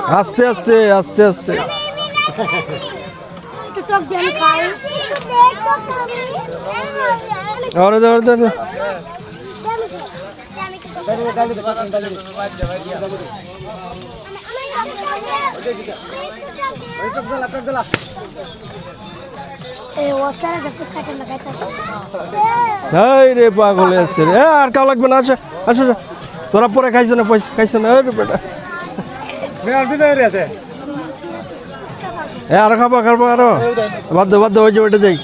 আস্তে আস্তে আস্তে আস্তে ধরে ধরে ধরে রে পাগল আসছে রে আর কাউ লাগবে না। আচ্ছা আচ্ছা তোরা পরে খাইছো না পয়সা খাইছো না বেটা আর খাবো খাবো আরো বাধ্য বাধ্য হয়ে যাবে, ওইটা যাই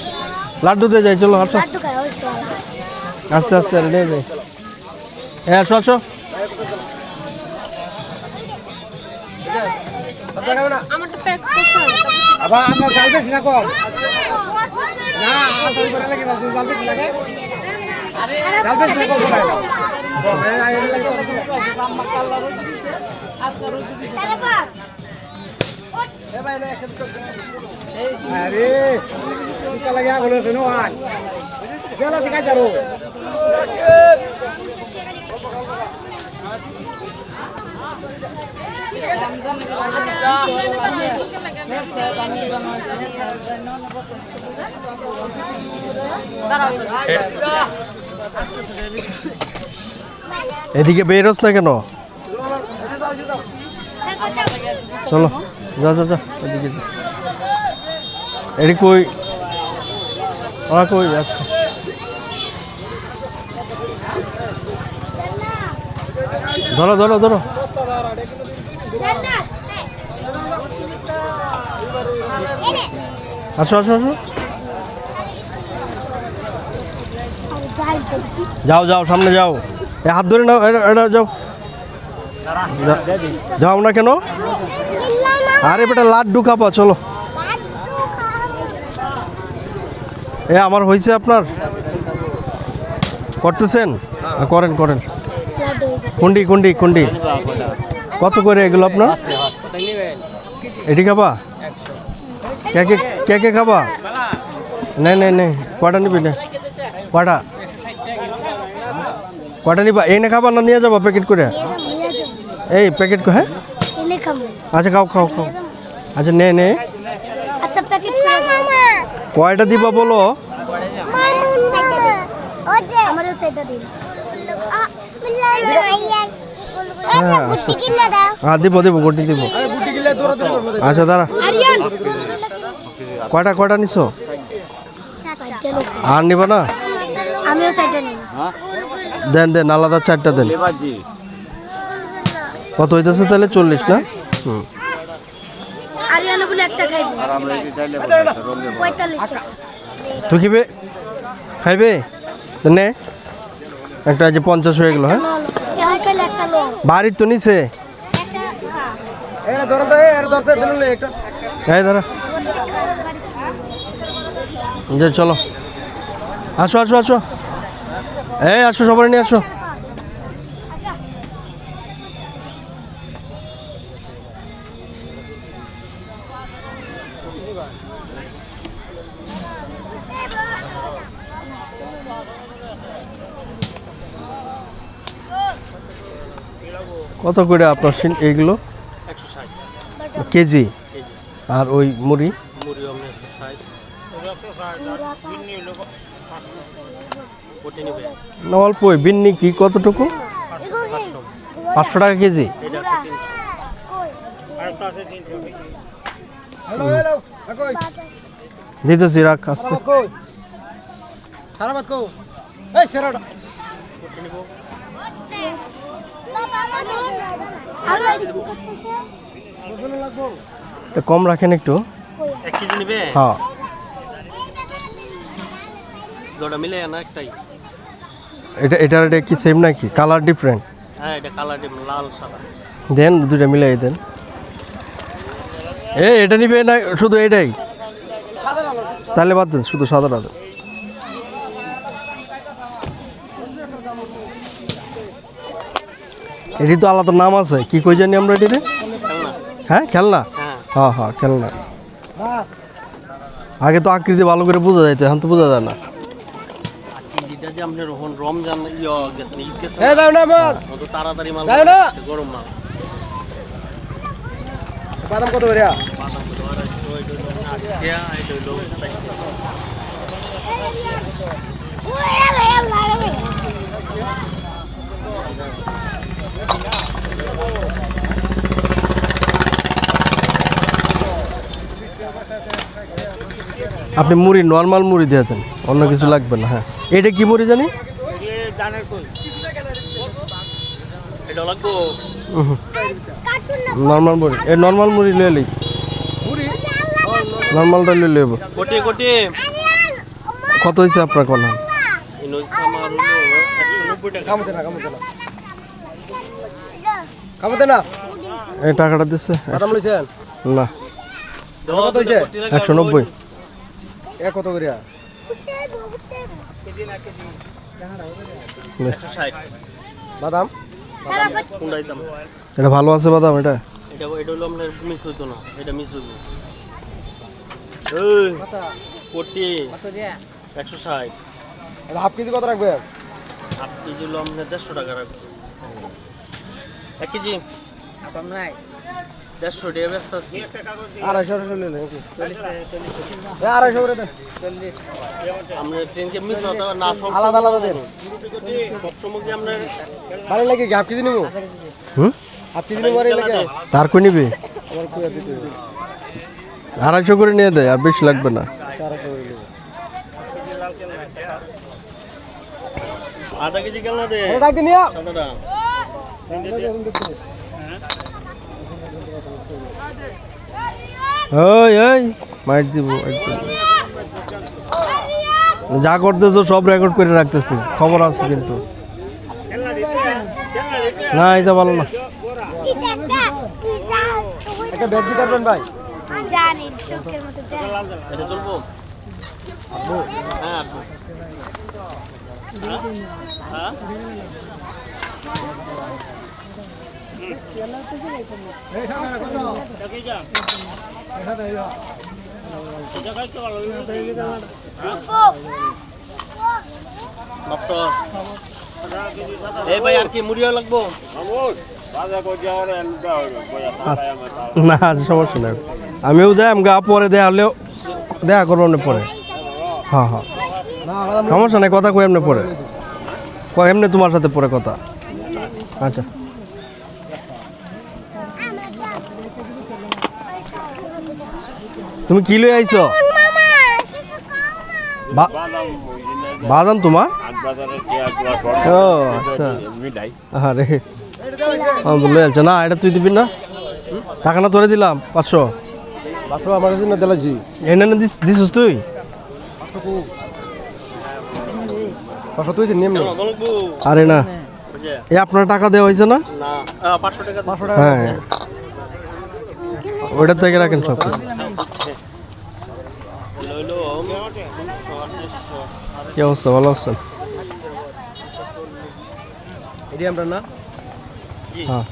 লাড্ডুতে যাই। চলো আচ্ছা আস্তে আস্তে নিয়ে যাই। হ্যাঁ আসো আসো এদিকে বেরোস না কেন? চলো যা যা যা এদিকে যা। এদিকে কই ওরা কই যাচ্ছে? ধরো ধরো ধরো আসো আসো আসো যাও যাও সামনে যাও, এ হাত ধরে নাও, এটা যাও যাও না কেন? আরে বেটা লাড্ডু খাবা চলো। এ আমার হয়েছে আপনার করতেছেন? করেন করেন। কুন্ডি কুন্ডি কুন্ডি কত করে এগুলো আপনার? এটি খাবা? কে কে কে কে খাবা? নেই নেই নেই কটা নিবি না? কটা কটা নিবা? এই না খাবা না নিয়ে যাবো প্যাকেট করে? এই প্যাকেট হ্যাঁ আচ্ছা খাও খাও খাও। আচ্ছা নে নে কয়টা দিবা বলো? হ্যাঁ দিব দিব গুটি দিব। আচ্ছা দাঁড়া কয়টা কয়টা নিছো? আর নিবা না? দেন দেন আলাদা চারটা দেন। কত হইতেছে তাহলে? 40 না? তুই খাইবে খাইবে নে একটা যে 50 হয়ে গেল। হ্যাঁ বাড়ির তো নিছে ধরো যে চলো আসো আসো আসো এই আসো সবাই নিয়ে আসো। কত করে আপনার এইগুলো? 160 কেজি। আর ওই মুড়ি না অল্পই। বিন্নি কি কতটুকু? 500 টাকা কেজি। দিতেছি রাখ আসছে। কম রাখেন একটু। 1 কেজি নিবে? হ্যাঁ দুটো মিলে না একটাই? এটার এটা কি সেম নাকি? Colour different? হ্যাঁ এটা কালার ডিফারেন্ট, লাল সাদা। দেন দুটো মিলাই দেন। এটা নিবে না শুধু এটাই? তাহলে বাদ দেন, শুধু সাদাটা দেন। এটি তো আলাদা নাম আছে, কি কই জানি আমরা এটি? হ্যাঁ খেলনা। হ্যাঁ হ্যাঁ খেলনা। আগে তো আকৃতি ভালো করে বোঝা যাইতো, এখন তো বোঝা যায় না। তাড়াতাড়ি মাল গরম মাল বাদাম কত করে? বাদাম হলো 250, এটা হলো 80, এটা হলো 60। আপনি মুড়ি নর্মাল মুড়ি দিয়ে দেন, অন্য কিছু লাগবে না। হ্যাঁ, এটা কি মুড়ি জানি? এটা লাগবো নর্মাল মুড়ি, এই নর্মাল মুড়ি লিয়ে লই, নর্মালটা লিয়ে লইব। কোটি কোটি কত হয়েছে আপনার কোন? ইনোজ আমার হলো 190 টাকা। কামতে না কামতে না। এই টাকাটা দিচ্ছে বাদাম লইছেন? না, কত হইছে? 190। এ কত করে? 160। বাদাম কোনটাই দাম? এটা ভালো আছে বাদাম? এটা এটা হলো আপনার মিস হইতো না, এটা মিস হইব। এই কোটি 160। হাফ কেজি কত রাখবে? হাফ কেজি হলো আপনার 150 টাকা রাখবো। 1 কেজি 150 টাকা ব্যস্ত আছি। 250 নিলে নাকি? 250 করে দেন। আমরা ট্রেনকে মিস হতো না, সব আলাদা আলাদা দেন। সব সময় কি আপনার ভালো লাগে কি হাফ কেজি নিবো? হাফ কেজি নিবো লাগে। তার কই নিবি? আমার কুয়া দিতে 250 করে নিয়ে দেয়, আর বেশি লাগবে না। 400 করে নিবো। আধা কেজি কেন দে? ডাক দিন নিয়া। দাদা ওই ওই মাইট দিব একদম। যা করতেছো সব রেকর্ড করে রাখতেছি, খবর আছে কিন্তু। না, এটা ভালো না। একটা ব্যাগ দিতে পারবেন ভাই? জানি চোখের মতো দেখ। এটা চলবো? হ্যাঁ আপু। হ্যাঁ এই ভাই আর কি মুড়িও লাগবো? না, সমস্যা নাই, আমিও যাই। আমি পরে দেয়া হলেও দেখা করবো এমনি পরে। হ্যাঁ হ্যাঁ, সমস্যা নাই, কথা কই এমনি পরে, এমনি তোমার সাথে পরে কথা। আচ্ছা, তুমি কি লই আইছো? বাদাম তোমার? ও আচ্ছা, আরে লই আলছো না, এটা তুই দিবি না? টাকা না তোরে দিলাম 500। 500 আমার কাছে না দিলা জি। এনে না দিছিস তুই? 500 তুই নিম না। লাগবো? আরে না, এ আপনার টাকা দেওয়া হয়েছে না? না 500 টাকা। 500 টাকা। হ্যাঁ, ওইটা থেকে রাখেন সব কিছু। লইলো কি অবস্থা, ভালো আছেন? এডি আমরা না। হ্যাঁ,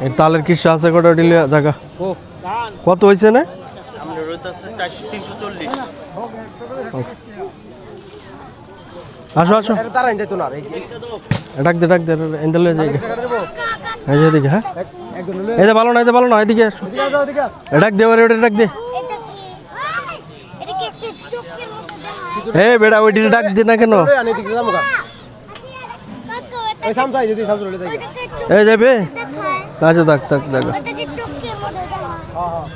এই তালের কিসা আছে কটা দিলে জায়গা? ও কত হয়েছে না? আমরা রইতাছে 340। আসো আসো, এর তারাই যাইতো না। ডাক দে এন্দালে যাই। টাকা দেবো। এই যে এদিকে, হ্যাঁ একজন নিলে এই যে ভালো না, এই যে ভালো না, এদিকে আসো। এদিকে যাও এদিকে। ডাক দে, ওরে ওটা ডাক দে। এটা কি একটু চোখের মতো দেখ। এই বেটা, ওইটি ডাক দে না কেন? ওরে আনি দিকে যাবো গা। কত এই সামসাই যদি সামসু লইতে যাই। এই যাবে, দেখায় আচ্ছা ডাক ডাক ডাক। ওটা কি চোখের মতো দেখায়। হ্যাঁ হ্যাঁ।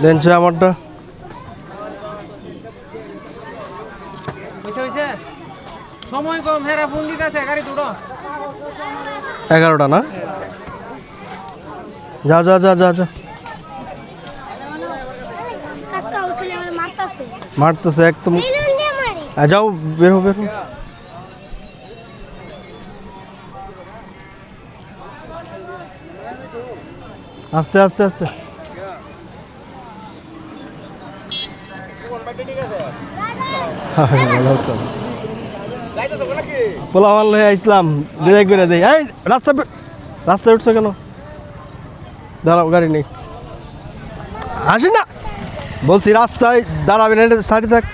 দেন সে আমারটা। সময় কম, হেরা ফোন দিতে আছে, গাড়ি দুটো 11টা না? যা যা যা যা যা, কাকা ওখানে আমার মারতাছে। মারতেছে একদম। বেলুন দিয়ে মারি। যাও, বের হো বের হো। আস্তে আস্তে আস্তে। ভালো আছেন? পোলাওয়ান লয়ে আইসলাম, দেখ করে দেই। এই রাস্তায় উঠছো কেন? দাঁড়াও গাড়ি নেই আসি না বলছি রাস্তায় দাঁড়াবেন এটা সাইডে থাক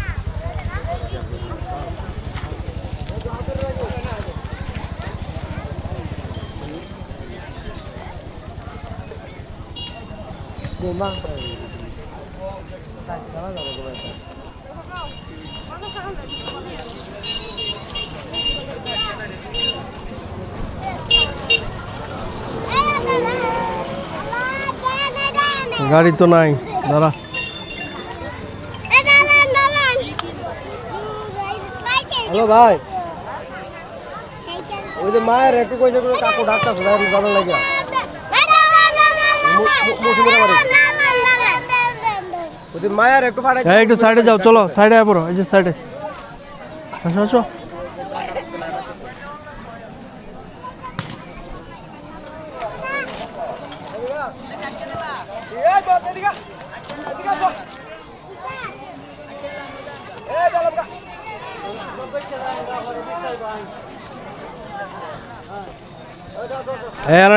গাড়ি তো নাই দাঁড়া হ্যালো ভাই ওই যে মায়ের একটু কইছে কাকু ডাক্তার জানা লাগে ওই যে মায়ের একটু পাঠাই এই একটু সাইডে যাও চলো সাইডে আয় পড়ো এই যে সাইডে আসো আসো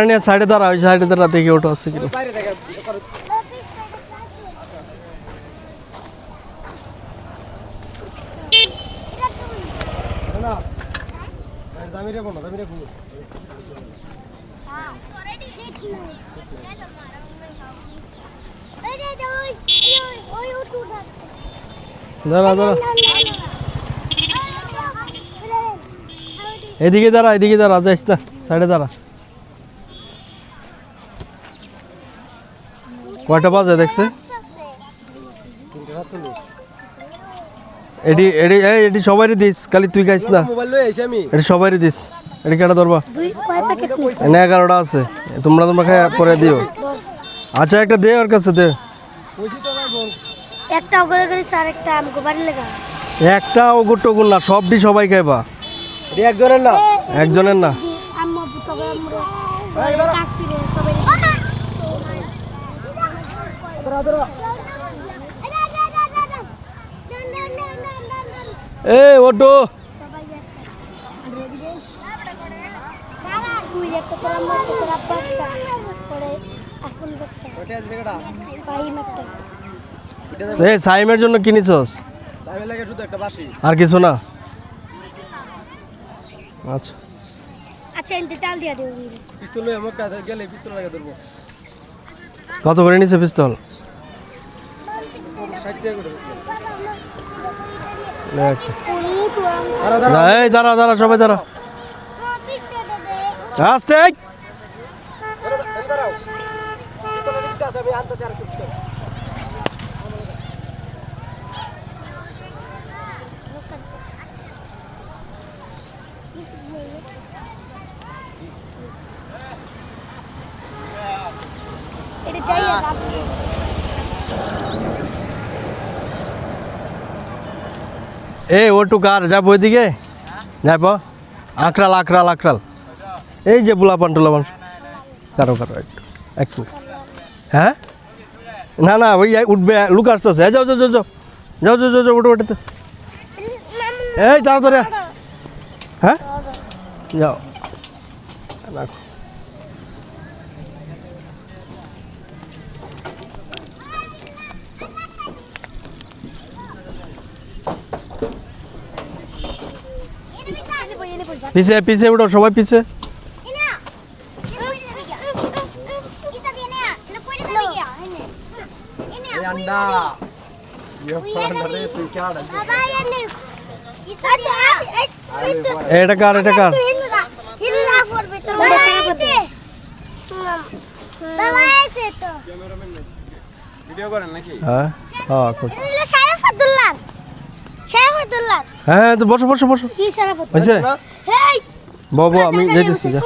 নিয়ে সাইডে দাঁড়া ওই সাইডে দাঁড়া দেখি ওটা আছে কিনা বাইরে থেকে না দামিরে বলো দামিরে ঘুর দাঁড়া দাঁড়া এদিকে দাঁড়া যাইস না সাইডে দাঁড়া কয়টা বাজে দেখছে এডি এডি এই এডি সবারই দিস খালি তুই খাইস না মোবাইল লই আইছি আমি এডি সবারই দিস এডি কেটা ধরবা দুই কয় প্যাকেট নিস এনে 11টা আছে তোমরা খাই পরে দিও আচ্ছা একটা দে ওর কাছে দে কইছি তো ভাই বল একটা করে করে স্যার একটা আমগো বাড়ি লাগা একটা ওগুট গুণ না সবটি সবাই খাইবা এটা একজনের না একজনের না আম্মা বুতো আমরা এই ধরো কাকতি রে সবাই ধরো ধরো এ ওটো তুই একটা তোর আম্মা একটা তোর আব্বা একটা পরে এখন একটা ওটা আছে কেডা ফাইম একটা এই সাইমের জন্য কিনিছস সাইবেল লাগে শুধু একটা বাসি আর কিছু না আচ্ছা আচ্ছা এনতে তাল দিয়া দেব পিস্তল লই আমাকে গেলে পিস্তল লাগে ধরবো কত করে নিছে পিস্তল 60 টাকা করে পিস্তল নে একটা। দাঁড়া দাঁড়া এই দাঁড়া দাঁড়া সবাই দাঁড়া আস্তে এই। দাঁড়াও পিস্তল দিতে আছে আমি আনতে চার পিস্তল এটা চাই এই ওটু কার যাব ওইদিকে যাব আঁকড়াল আঁকড়াল আঁকড়াল এই যে বুলা পান্টুলা মানুষ কারো কারো একটু একটু হ্যাঁ না না ওই উঠবে লুক আসতেছে যাও যাও যাও যাও যাও যাও যাও যাও ওটো ওটাতে এই তাড়াতাড়ি হ্যাঁ যাও রাখো পিছে পিছে উঠো সবাই পিছে এই আন্ডা ইয়ে ফান্ডা রে তুই কেডা এটা কার ভিডিও করেন নাকি হ্যাঁ হ্যাঁ করছি। হ্যাঁ তো বসো বসো বসো হয়েছে বাবু আমি যেতেছি যা